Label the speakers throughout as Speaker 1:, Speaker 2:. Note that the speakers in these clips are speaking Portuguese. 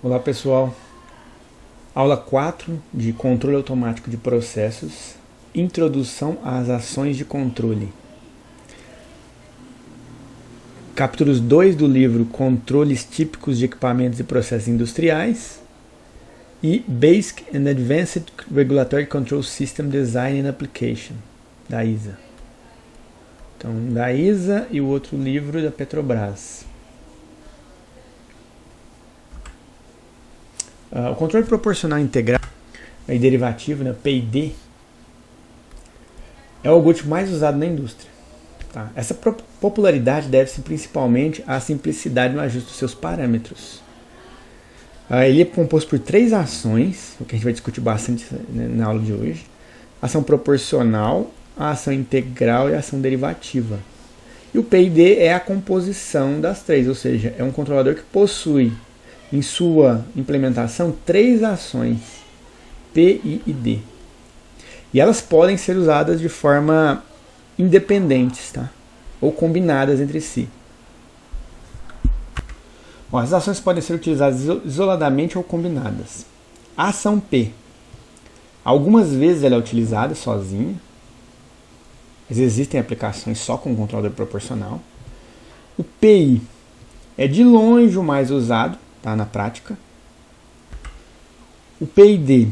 Speaker 1: Olá pessoal, aula 4 de controle automático de processos, introdução às ações de controle. Capítulos 2 do livro Controles típicos de equipamentos e processos industriais e Basic and Advanced Regulatory Control System Design and Application, da ISA. Então, da ISA e o outro livro da Petrobras. O controle proporcional integral e derivativo, né, PID, é o algoritmo mais usado na indústria. Tá? Essa popularidade deve-se principalmente à simplicidade no ajuste dos seus parâmetros. Ele é composto por 3 ações, o que a gente vai discutir bastante na aula de hoje: a ação proporcional, a ação integral e a ação derivativa. E o PID é a composição das 3, ou seja, é um controlador que possui em sua implementação 3 ações, P, I e D. E elas podem ser usadas de forma independentes, tá? Ou combinadas entre si. Bom, as ações podem ser utilizadas isoladamente ou combinadas. A ação P, algumas vezes ela é utilizada sozinha, mas existem aplicações só com controlador proporcional. O PI é de longe o mais usado, tá, na prática. O PID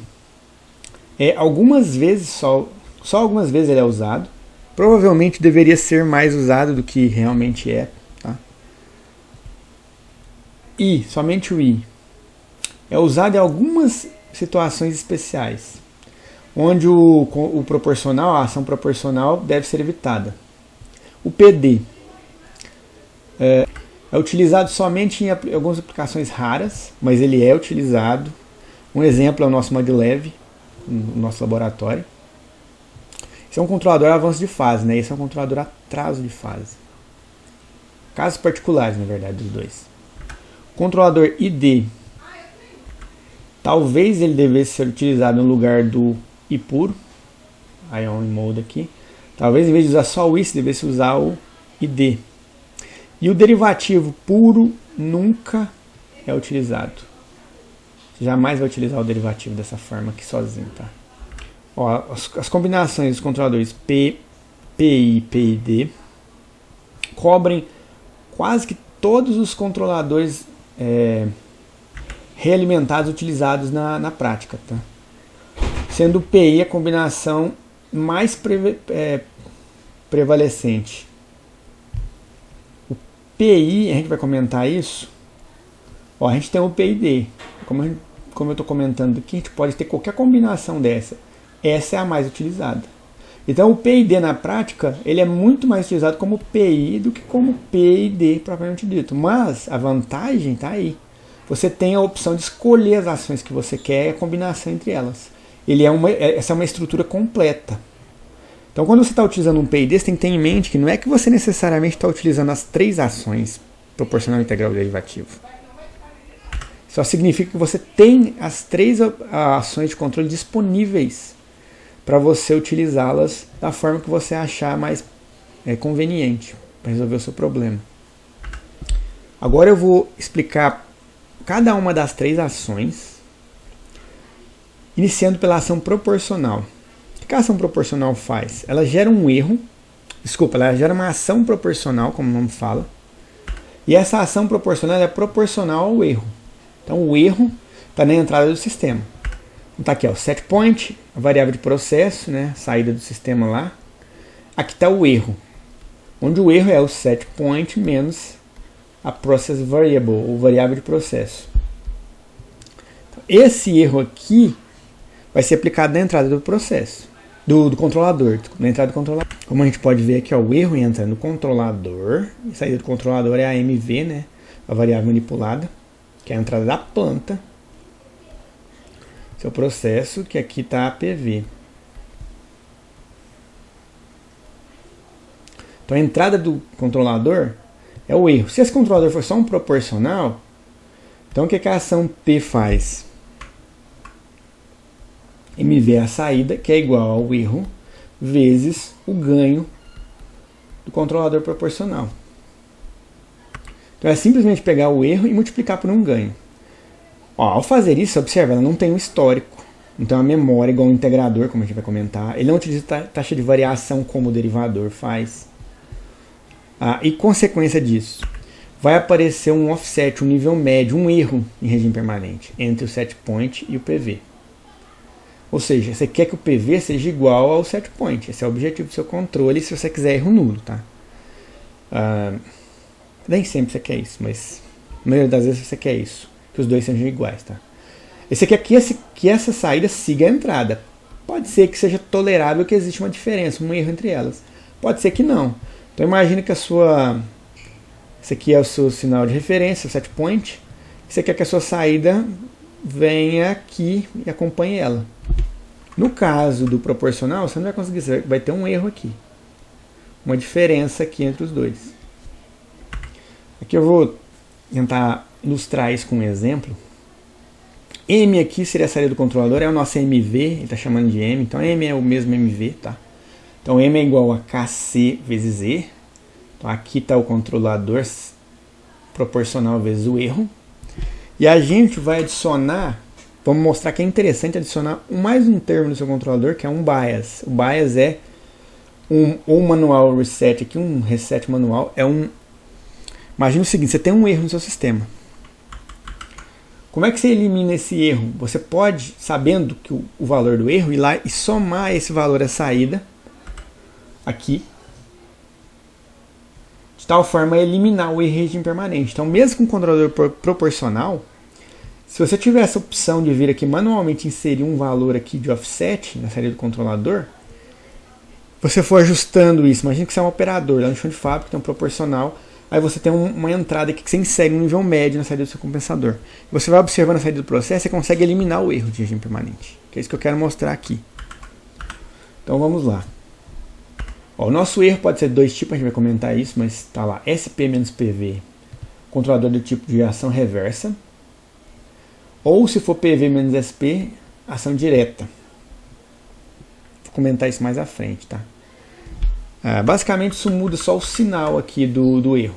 Speaker 1: é algumas vezes só algumas vezes ele é usado. Provavelmente deveria ser mais usado do que realmente é. Tá? I, somente o I, é usado em algumas situações especiais, onde o proporcional, a ação proporcional, deve ser evitada. O PD é utilizado somente em algumas aplicações raras, mas ele é utilizado. Um exemplo é o nosso MADLAB, no nosso laboratório. Esse é um controlador avanço de fase, né? Esse é um controlador atraso de fase. Casos particulares, na verdade, dos dois. O controlador ID, talvez ele devesse ser utilizado no lugar do I puro, Ion Mode aqui. Talvez em vez de usar só o I, você devesse usar o ID. E o derivativo puro nunca é utilizado. Você jamais vai utilizar o derivativo dessa forma aqui sozinho, tá? Ó, as combinações dos controladores P, PI e PID cobrem quase que todos os controladores realimentados utilizados na prática, tá? Sendo o PI a combinação mais prevalecente. PI, a gente vai comentar isso. Ó, a gente tem o PID. Como eu estou comentando aqui, a gente pode ter qualquer combinação dessa. Essa é a mais utilizada. Então o PID na prática, ele é muito mais utilizado como PI do que como PID propriamente dito. Mas a vantagem está aí. Você tem a opção de escolher as ações que você quer e a combinação entre elas. Essa é uma estrutura completa. Então, quando você está utilizando um PID, você tem que ter em mente que não é que você necessariamente está utilizando as 3 ações, proporcional, integral e derivativo. Só significa que você tem as 3 ações de controle disponíveis para você utilizá-las da forma que você achar mais conveniente para resolver o seu problema. Agora eu vou explicar cada uma das 3 ações, iniciando pela ação proporcional. O que a ação proporcional faz? Ela gera um erro, ela gera uma ação proporcional, como o nome fala, e essa ação proporcional é proporcional ao erro. Então o erro está na entrada do sistema. Então está aqui, ó, set point, a variável de processo, né, saída do sistema lá. Aqui está o erro, onde o erro é o set point menos a process variable, ou variável de processo. Então, esse erro aqui vai ser aplicado na entrada do processo. Do controlador, na entrada do controlador. Como a gente pode ver aqui, ó, o erro entra no controlador, e saída do controlador é a MV, né, a variável manipulada, que é a entrada da planta. Esse é o processo, que aqui está a PV. Então a entrada do controlador é o erro. Se esse controlador for só um proporcional, então o que a ação P faz? MV é a saída, que é igual ao erro, vezes o ganho do controlador proporcional. Então é simplesmente pegar o erro e multiplicar por um ganho. Ó, ao fazer isso, observa, ela não tem um histórico, não tem uma memória igual um integrador, como a gente vai comentar. Ele não utiliza taxa de variação como o derivador faz. E consequência disso, vai aparecer um offset, um nível médio, um erro em regime permanente entre o setpoint e o PV. Ou seja, você quer que o PV seja igual ao setpoint. Esse é o objetivo do seu controle, se você quiser erro nulo, tá? Nem sempre você quer isso, mas na maioria das vezes você quer isso, que os dois sejam iguais, tá? Você quer que essa saída siga a entrada. Pode ser que seja tolerável que existe uma diferença, um erro entre elas. Pode ser que não. Então imagine que esse aqui é o seu sinal de referência, o setpoint. Você quer que a sua saída venha aqui e acompanhe ela. No caso do proporcional, você não vai conseguir, você vai ter um erro aqui. Uma diferença aqui entre os dois. Aqui eu vou tentar ilustrar isso com um exemplo. M aqui seria a saída do controlador, é o nosso MV, ele está chamando de M, então M é o mesmo MV, tá? Então M é igual a KC vezes Z. Então aqui está o controlador proporcional vezes o erro. E a gente vai adicionar, vamos mostrar que é interessante adicionar mais um termo no seu controlador, que é um bias. O bias é um manual reset aqui, um reset manual. Imagina o seguinte, você tem um erro no seu sistema. Como é que você elimina esse erro? Você pode, sabendo que o valor do erro, ir lá e somar esse valor à saída aqui, de tal forma a eliminar o erro em regime permanente. Então, mesmo com o controlador proporcional, se você tiver essa opção de vir aqui manualmente inserir um valor aqui de offset na saída do controlador, você for ajustando isso, imagina que você é um operador, lá no chão de fábrica tem um proporcional, aí você tem uma entrada aqui que você insere um nível médio na saída do seu compensador. Você vai observando a saída do processo e consegue eliminar o erro de regime permanente. Que é isso que eu quero mostrar aqui. Então vamos lá. Ó, o nosso erro pode ser de dois tipos, a gente vai comentar isso, mas está lá, SP-PV, controlador do tipo de ação reversa. Ou se for PV-SP, ação direta. Vou comentar isso mais à frente, tá? Basicamente isso muda só o sinal aqui do erro.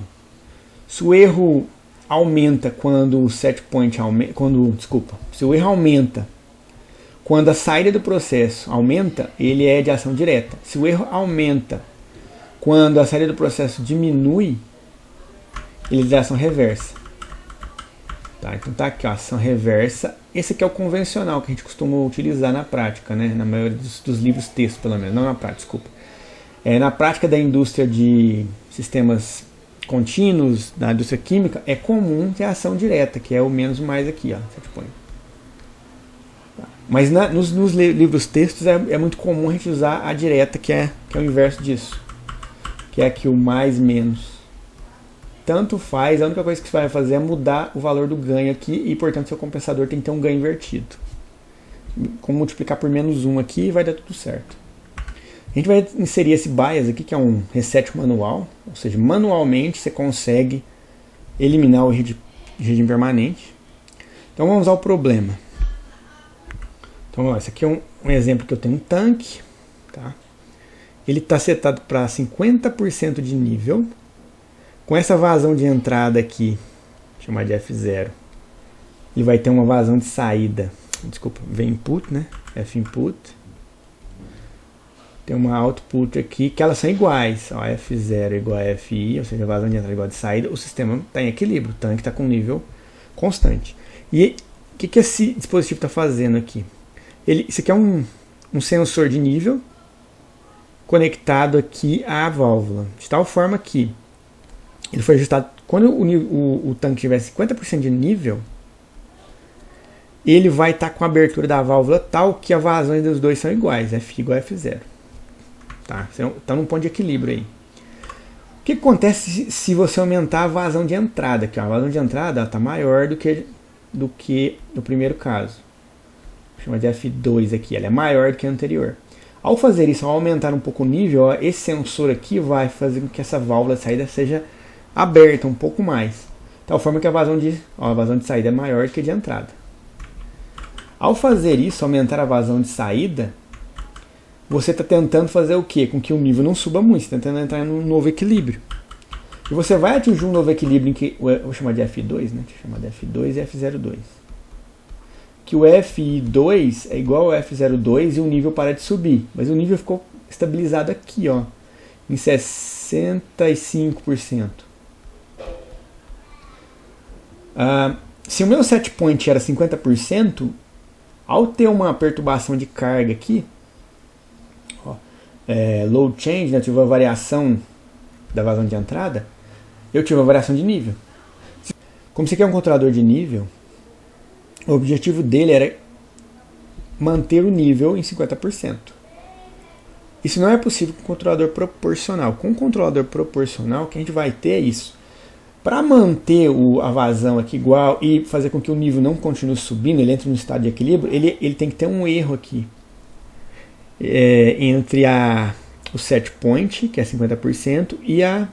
Speaker 1: Se o erro aumenta quando o setpoint aumenta, se o erro aumenta quando a saída do processo aumenta, ele é de ação direta. Se o erro aumenta quando a saída do processo diminui, ele é de ação reversa. Tá, então tá aqui, ó, ação reversa. Esse aqui é o convencional que a gente costuma utilizar na prática, né? Na maioria dos livros textos, pelo menos. Não na prática, desculpa. Na prática da indústria de sistemas contínuos, da indústria química, é comum ter ação direta, que é o menos mais aqui, ó, setpoint. Tá. Mas nos livros textos é muito comum a gente usar a direta, que é o inverso disso. Que é aqui o mais menos. Tanto faz, a única coisa que você vai fazer é mudar o valor do ganho aqui e, portanto, seu compensador tem que ter um ganho invertido. Como multiplicar por menos 1 aqui, vai dar tudo certo. A gente vai inserir esse bias aqui, que é um reset manual, ou seja, manualmente você consegue eliminar o erro de regime permanente. Então vamos ao problema. Então, ó, esse aqui é um exemplo que eu tenho um tanque, tá? Ele está setado para 50% de nível. Com essa vazão de entrada aqui, vou chamar de F0, ele vai ter uma vazão de saída, desculpa, V input, né? F input. Tem uma output aqui que elas são iguais, ó, F0 igual a FI, ou seja, a vazão de entrada igual a de saída, o sistema está em equilíbrio, o tanque está com nível constante. E o que esse dispositivo está fazendo aqui? Isso aqui é um sensor de nível conectado aqui à válvula, de tal forma que ele foi ajustado, quando o tanque tiver 50% de nível, ele vai estar com a abertura da válvula tal que as vazões dos dois são iguais, F igual a F0. Tá? Está num ponto de equilíbrio aí. O que acontece se você aumentar a vazão de entrada? Aqui, ó, a vazão de entrada está maior do que no primeiro caso. Vou chamar de F2 aqui, ela é maior do que a anterior. Ao fazer isso, ao aumentar um pouco o nível, ó, esse sensor aqui vai fazer com que essa válvula de saída seja aberta um pouco mais, de tal forma que a vazão de saída é maior que a de entrada. Ao fazer isso, aumentar a vazão de saída, você está tentando fazer o quê? Com que o nível não suba muito, você está tentando entrar em um novo equilíbrio. E você vai atingir um novo equilíbrio em que, vou chamar de F2, né? Deixa eu chamar de F2 e F02. que o FI2 é igual ao F02 e o nível para de subir. Mas o nível ficou estabilizado aqui, ó, em 65%. Se o meu set point era 50%, ao ter uma perturbação de carga aqui, ó, load change, né, eu tive uma variação da vazão de entrada, eu tive uma variação de nível. Como você quer um controlador de nível, o objetivo dele era manter o nível em 50%. Isso não é possível com controlador proporcional. Com controlador proporcional, o que a gente vai ter é isso. Para manter a vazão aqui igual e fazer com que o nível não continue subindo, ele entre no estado de equilíbrio, ele tem que ter um erro aqui. Entre o set point, que é 50%, e a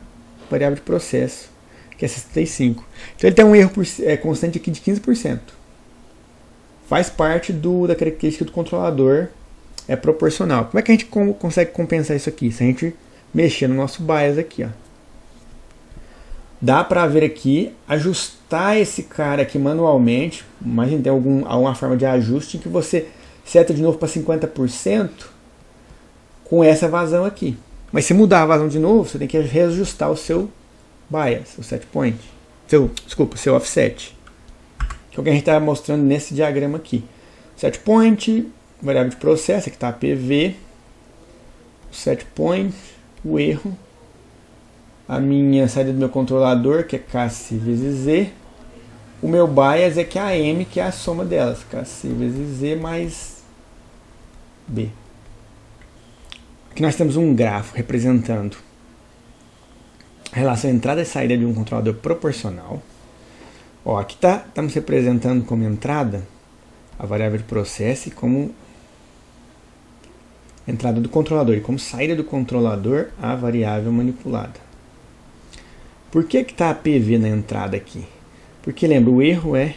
Speaker 1: variável de processo, que é 65%. Então ele tem um erro constante aqui de 15%. Faz parte da característica do controlador proporcional. Como é que a gente consegue compensar isso aqui? Se a gente mexer no nosso bias aqui, ó. Dá para ver aqui, ajustar esse cara aqui manualmente, mas a gente tem alguma forma de ajuste em que você seta de novo para 50% com essa vazão aqui. Mas se mudar a vazão de novo, você tem que reajustar o seu bias, o set point. O seu offset. Que é o que a gente está mostrando nesse diagrama aqui. Set point, variável de processo, aqui está a PV, o set point, o erro, a minha saída do meu controlador, que é KC vezes Z, o meu bias é que é a M, que é a soma delas, KC vezes Z mais B. Aqui nós temos um grafo representando a relação entrada e saída de um controlador proporcional. Ó, aqui estamos representando como entrada a variável de processo e como entrada do controlador, e como saída do controlador a variável manipulada. Por que está a PV na entrada aqui? Porque lembra, o erro é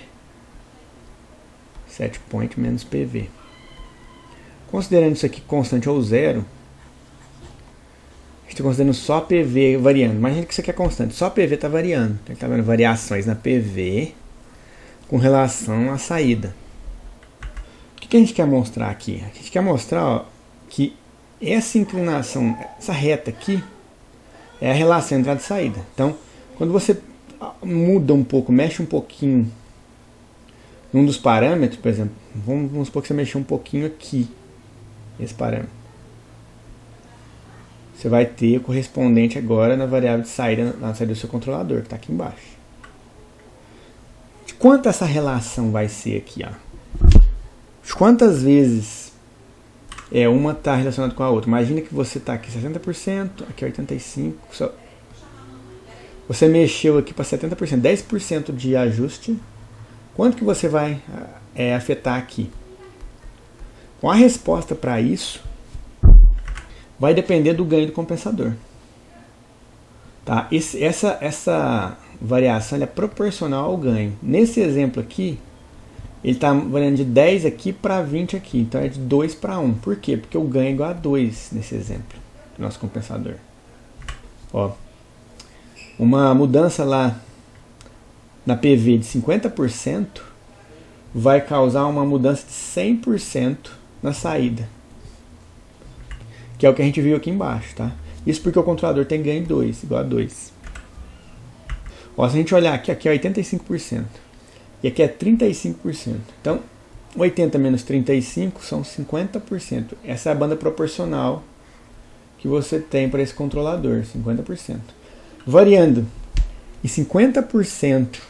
Speaker 1: set point menos PV. Considerando isso aqui constante ou zero, a gente está considerando só a PV variando. Imagina que isso aqui é constante, só a PV está variando. Então, está vendo variações na PV com relação à saída. O que a gente quer mostrar aqui? A gente quer mostrar, ó, que essa inclinação, essa reta aqui, é a relação entrada e saída. Então, quando você muda um pouco, mexe um pouquinho num dos parâmetros, por exemplo, vamos supor que você mexeu um pouquinho aqui, esse parâmetro. Você vai ter o correspondente agora na variável de saída, na saída do seu controlador, que está aqui embaixo. De quanto essa relação vai ser aqui? Ó? De quantas vezes uma está relacionada com a outra? Imagina que você está aqui 60%, aqui 85%. Você mexeu aqui para 70%, 10% de ajuste. Quanto que você vai afetar aqui? Com a resposta para isso vai depender do ganho do compensador. Tá? Essa variação é proporcional ao ganho. Nesse exemplo aqui, ele está variando de 10 aqui para 20 aqui. Então é de 2 para 1. Por quê? Porque o ganho é igual a 2 nesse exemplo do nosso compensador. Ó, uma mudança lá na PV de 50% vai causar uma mudança de 100% na saída. Que é o que a gente viu aqui embaixo. Tá? Isso porque o controlador tem ganho 2, igual a 2. Ó, se a gente olhar aqui é 85%. E aqui é 35%. Então, 80 menos 35 são 50%. Essa é a banda proporcional que você tem para esse controlador, 50%. Variando em 50%, você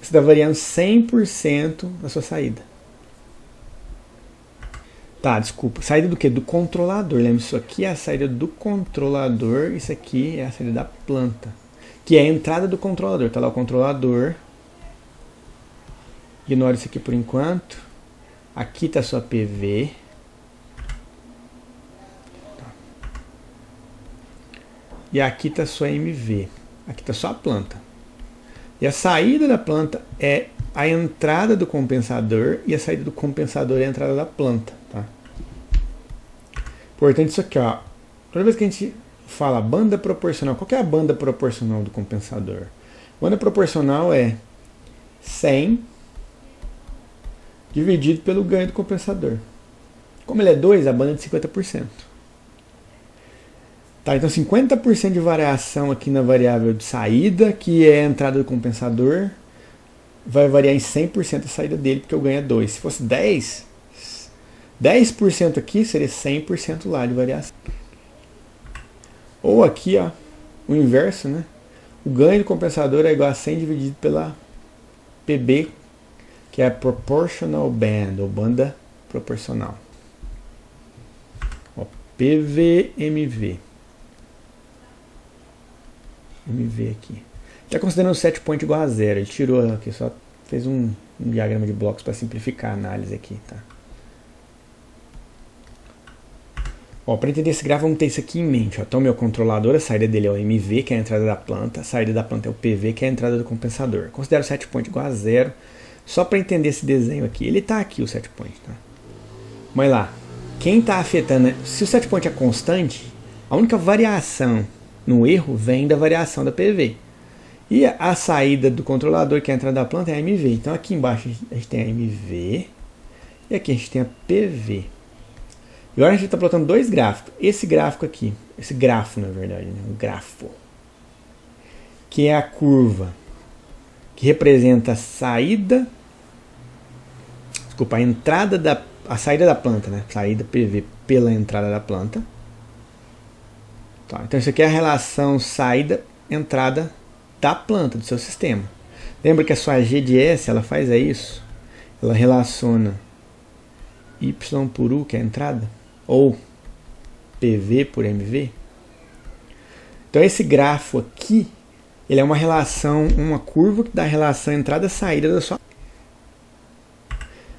Speaker 1: está variando 100% da sua saída. Tá, desculpa. Saída do quê? Do controlador. Lembra, isso aqui é a saída do controlador, isso aqui é a saída da planta. Que é a entrada do controlador. Está lá o controlador. Ignora isso aqui por enquanto. Aqui está a sua PV. E aqui está a sua MV. Aqui está só a planta. E a saída da planta é a entrada do compensador. E a saída do compensador é a entrada da planta. Tá? Importante isso aqui. Ó. Toda vez que a gente fala banda proporcional, qual que é a banda proporcional do compensador? Banda proporcional é 100 dividido pelo ganho do compensador. Como ele é 2, a banda é de 50%. Tá, então 50% de variação aqui na variável de saída, que é a entrada do compensador, vai variar em 100% a saída dele, porque o ganho é 2. Se fosse 10% aqui seria 100% lá de variação. Ou aqui, ó, o inverso, né? O ganho do compensador é igual a 100 dividido pela PB, que é a Proportional Band, ou banda proporcional. Ó, PVMV. MV aqui. Está considerando o set point igual a 0. Ele tirou aqui, só fez um diagrama de blocos para simplificar a análise aqui, tá? Ó, para entender esse gráfico, vamos ter isso aqui em mente. Ó. Então, meu controlador, a saída dele é o MV, que é a entrada da planta. A saída da planta é o PV, que é a entrada do compensador. Considero o set point igual a 0. Só para entender esse desenho aqui. Ele está aqui, o set point, tá? Mas lá, quem está afetando... Se o set point é constante, a única variação no erro vem da variação da PV. E a saída do controlador, que é a entrada da planta, é a MV. Então, aqui embaixo a gente tem a MV. E aqui a gente tem a PV. E agora a gente está plotando dois gráficos. Esse gráfico aqui, esse grafo na verdade, né? Um grafo, que é a curva que representa a saída, desculpa, a saída da planta, né? Saída PV pela entrada da planta. Tá, então isso aqui é a relação saída-entrada da planta, do seu sistema. Lembra que a sua G de S, ela faz isso? Ela relaciona Y por U, que é a entrada, ou PV por MV. Então esse grafo aqui, ele é uma relação, uma curva que dá a relação entrada-saída da sua.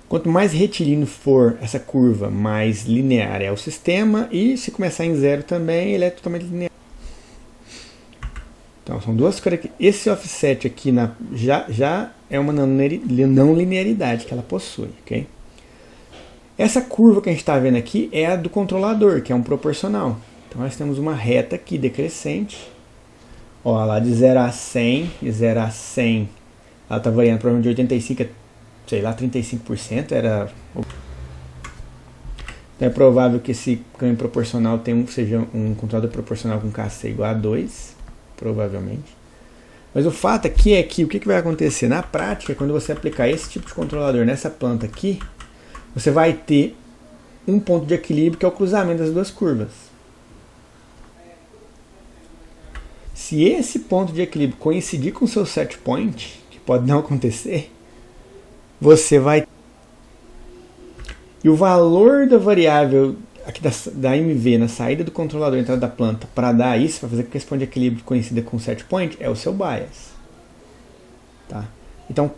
Speaker 1: Quanto mais retilíneo for essa curva, mais linear é o sistema, e se começar em 0 também, ele é totalmente linear. Então são duas coisas. Esse offset aqui já é uma não linearidade que ela possui, ok? Essa curva que a gente está vendo aqui é a do controlador, que é um proporcional. Então nós temos uma reta aqui decrescente. Ó, lá de 0 a 100, de 0 a 100, ela está variando provavelmente de 85 a, sei lá, 35%. Então é provável que esse ganho proporcional seja um controlador proporcional com KC igual a 2, provavelmente. Mas o fato aqui é que o que vai acontecer na prática, quando você aplicar esse tipo de controlador nessa planta aqui, você vai ter um ponto de equilíbrio que é o cruzamento das duas curvas. Se esse ponto de equilíbrio coincidir com o seu set point, que pode não acontecer, você vai... E o valor da variável aqui da MV na saída do controlador entrada da planta para dar isso, para fazer com que esse ponto de equilíbrio coincida com o set point, é o seu bias. Tá? Então,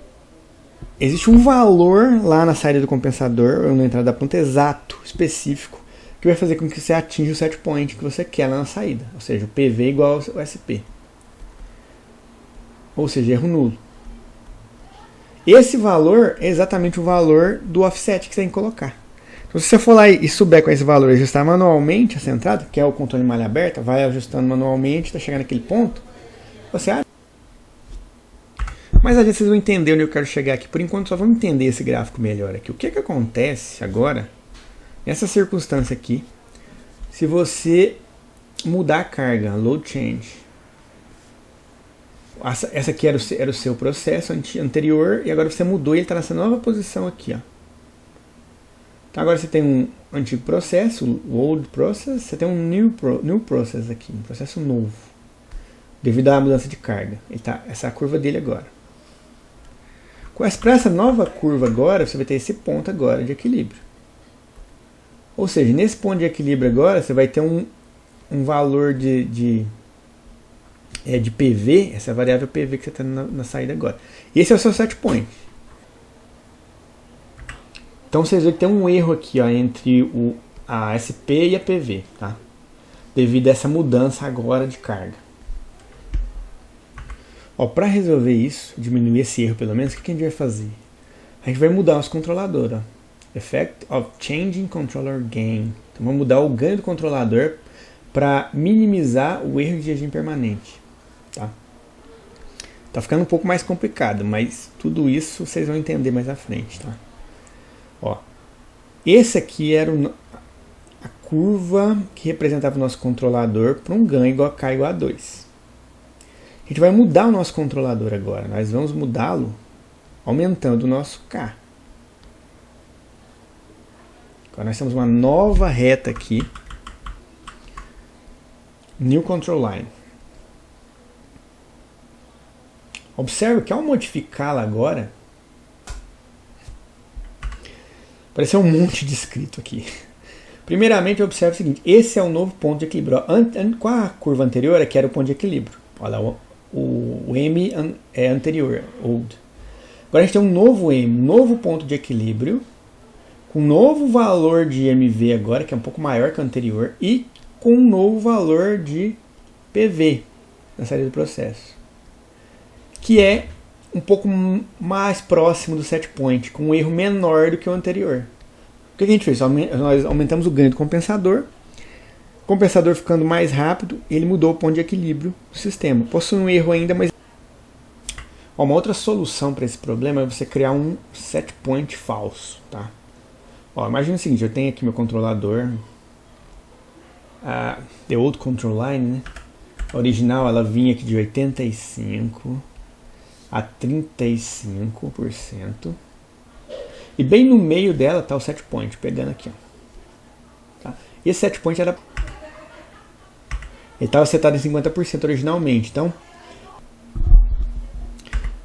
Speaker 1: existe um valor lá na saída do compensador, ou na entrada da planta exato, específico, que vai fazer com que você atinja o set point que você quer lá na saída. Ou seja, o PV igual ao SP. Ou seja, erro nulo. Esse valor é exatamente o valor do offset que você tem que colocar. Então, se você for lá e souber com esse valor e ajustar manualmente essa entrada, que é o controle de malha aberta, vai ajustando manualmente, está chegando naquele ponto, você acha. Mas às vezes vocês vão entender onde eu quero chegar aqui. Por enquanto só vamos entender esse gráfico melhor aqui. O que acontece agora, nessa circunstância aqui, se você mudar a carga, load change. Essa aqui era o seu processo anterior, e agora você mudou e ele está nessa nova posição aqui. Ó. Então agora você tem um antigo processo, o old process, você tem um new process aqui, um processo novo, devido à mudança de carga. Essa é a curva dele agora. Para essa nova curva agora, você vai ter esse ponto agora de equilíbrio. Ou seja, nesse ponto de equilíbrio agora, você vai ter um valor de PV, essa é a variável PV que você está na saída agora. Esse é o seu set point. Então vocês veem que tem um erro aqui, ó, entre a SP e a PV, tá? Devido a essa mudança agora de carga. Para resolver isso, diminuir esse erro pelo menos, o que a gente vai fazer? A gente vai mudar os controladores. Effect of Changing Controller Gain. Então vamos mudar o ganho do controlador para minimizar o erro de regime permanente. Tá ficando um pouco mais complicado, mas tudo isso vocês vão entender mais à frente. Tá? Ó, esse aqui era a curva que representava o nosso controlador para um ganho igual a K igual a 2. A gente vai mudar o nosso controlador agora. Nós vamos mudá-lo aumentando o nosso K. Agora nós temos uma nova reta aqui. New Control Line. Observe que ao modificá-la agora, apareceu um monte de escrito aqui. Primeiramente, observe o seguinte: esse é o novo ponto de equilíbrio. Com a curva anterior, aqui era o ponto de equilíbrio. Olha lá, o M é anterior, old. Agora a gente tem um novo M, novo ponto de equilíbrio, com um novo valor de MV agora, que é um pouco maior que o anterior, e com um novo valor de PV na saída do processo, que é um pouco mais próximo do set point, com um erro menor do que o anterior. O que a gente fez? Nós aumentamos o ganho do compensador, o compensador ficando mais rápido, ele mudou o ponto de equilíbrio do sistema. Possui um erro ainda, mas uma outra solução para esse problema é você criar um set point falso. Tá? Imagina o seguinte: eu tenho aqui meu controlador, the old control line, né? A original ela vinha aqui de 85% a 35%. E bem no meio dela está o set point, pegando aqui. Ó. Tá? E esse set point ele estava setado em 50% originalmente. Então,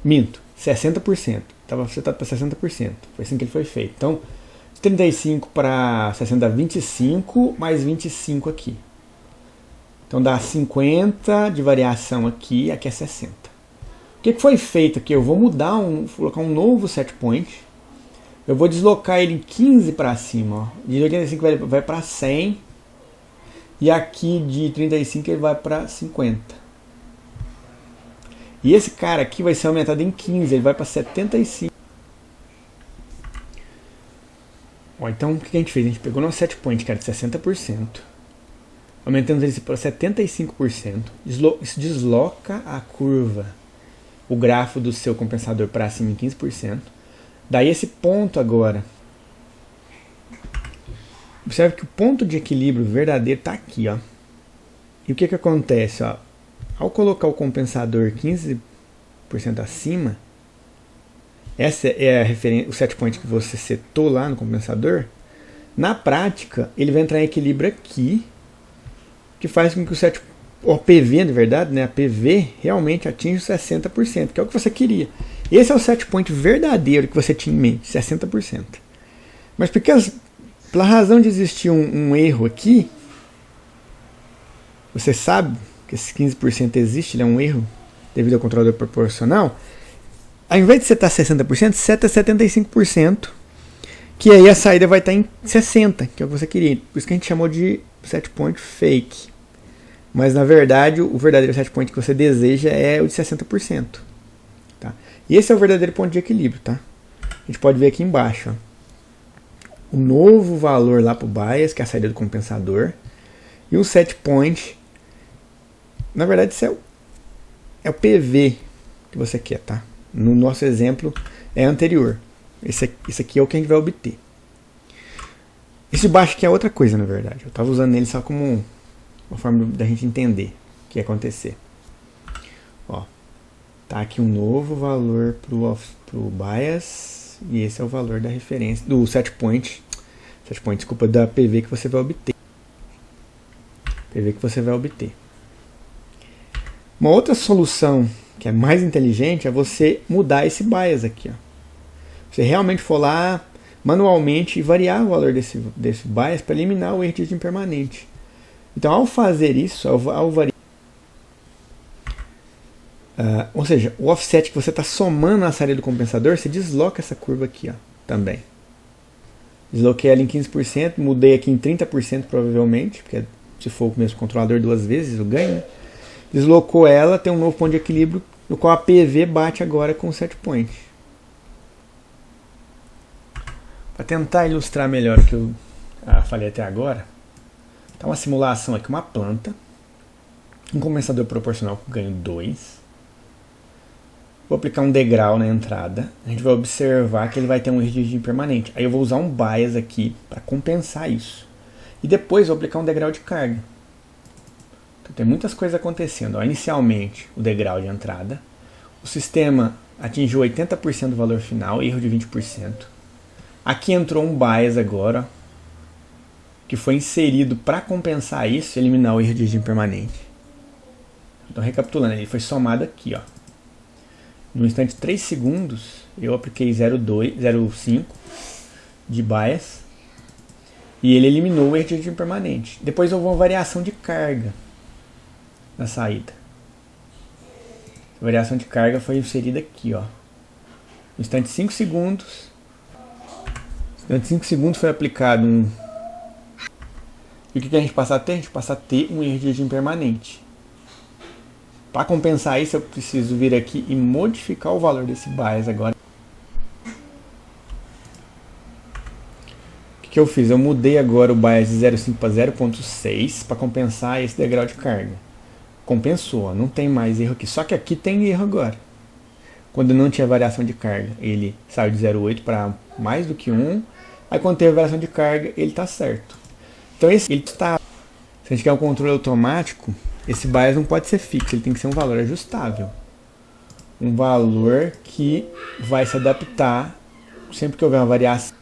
Speaker 1: minto, 60%. Estava setado para 60%. Foi assim que ele foi feito. Então, 35 para 60 dá 25, mais 25 aqui. Então dá 50 de variação aqui, aqui é 60. O que foi feito aqui? Eu vou colocar um novo set point. Eu vou deslocar ele em 15 para cima. Ó. De 85 vai para 100. E aqui de 35 ele vai para 50. E esse cara aqui vai ser aumentado em 15, ele vai para 75. Então o que a gente fez? A gente pegou nosso set point, que era de 60%. Aumentamos ele para 75%. Isso desloca a curva, o grafo do seu compensador para cima em 15%. Daí esse ponto agora. Observe que o ponto de equilíbrio verdadeiro está aqui. Ó. E o que acontece? Ó? Ao colocar o compensador 15% acima, essa é o set point que você setou lá no compensador. Na prática, ele vai entrar em equilíbrio aqui, que faz com que o PV, na verdade, né, a PV realmente atinja 60%, que é o que você queria. Esse é o set point verdadeiro que você tinha em mente, 60%. Mas pela razão de existir um erro aqui, você sabe que esse 15% existe, ele é um erro devido ao controlador proporcional. Ao invés de setar 60%, seta 75%, que aí a saída vai estar em 60%, que é o que você queria. Por isso que a gente chamou de set point fake. Mas na verdade, o verdadeiro set point que você deseja é o de 60%. Tá? E esse é o verdadeiro ponto de equilíbrio. Tá? A gente pode ver aqui embaixo. Ó, o novo valor lá para o bias, que é a saída do compensador. E um set point. Na verdade, isso é o PV que você quer. Tá? No nosso exemplo, é anterior. Esse aqui é o que a gente vai obter. Esse de baixo aqui é outra coisa, na verdade. Eu estava usando ele só como uma forma da gente entender o que ia acontecer. Ó, tá aqui um novo valor pro bias, e esse é o valor da referência do set point, desculpa, da PV que você vai obter. PV que você vai obter. Uma outra solução que é mais inteligente é você mudar esse bias aqui, ó. Você realmente for lá manualmente e variar o valor desse bias para eliminar o erro de impermanente. Então, ao fazer isso, ao variar, ou seja, o offset que você está somando na saída do compensador, você desloca essa curva aqui, ó, também. Desloquei ela em 15%, mudei aqui em 30% provavelmente, porque se for o mesmo controlador duas vezes, eu ganho. Né? Deslocou ela, tem um novo ponto de equilíbrio, no qual a PV bate agora com o set point. Para tentar ilustrar melhor o que eu falei até agora, tá uma simulação aqui, uma planta, um compensador proporcional com ganho 2. Vou aplicar um degrau na entrada. A gente vai observar que ele vai ter um erro de digito permanente. Aí eu vou usar um bias aqui para compensar isso. E depois vou aplicar um degrau de carga. Então tem muitas coisas acontecendo. Ó, inicialmente, o degrau de entrada. O sistema atingiu 80% do valor final, erro de 20%. Aqui entrou um bias agora, ó, que foi inserido para compensar isso e eliminar o erro de digito permanente. Então, recapitulando, ele foi somado aqui, ó. No instante 3 segundos, eu apliquei 0,5 de bias e ele eliminou o erro de digito permanente. Depois houve uma variação de carga na saída. A variação de carga foi inserida aqui, ó. No instante 5 segundos, foi aplicado um... E o que a gente passa a ter? A gente passa a ter um erro de digito permanente. Para compensar isso, eu preciso vir aqui e modificar o valor desse bias agora. O que eu fiz? Eu mudei agora o bias de 0,5 para 0,6 para compensar esse degrau de carga. Compensou, ó, não tem mais erro aqui. Só que aqui tem erro agora. Quando não tinha variação de carga, ele saiu de 0,8 para mais do que 1. Aí quando teve variação de carga, ele está certo. Então ele está... Se a gente quer um controle automático, esse bias não pode ser fixo, ele tem que ser um valor ajustável. Um valor que vai se adaptar sempre que houver uma variação.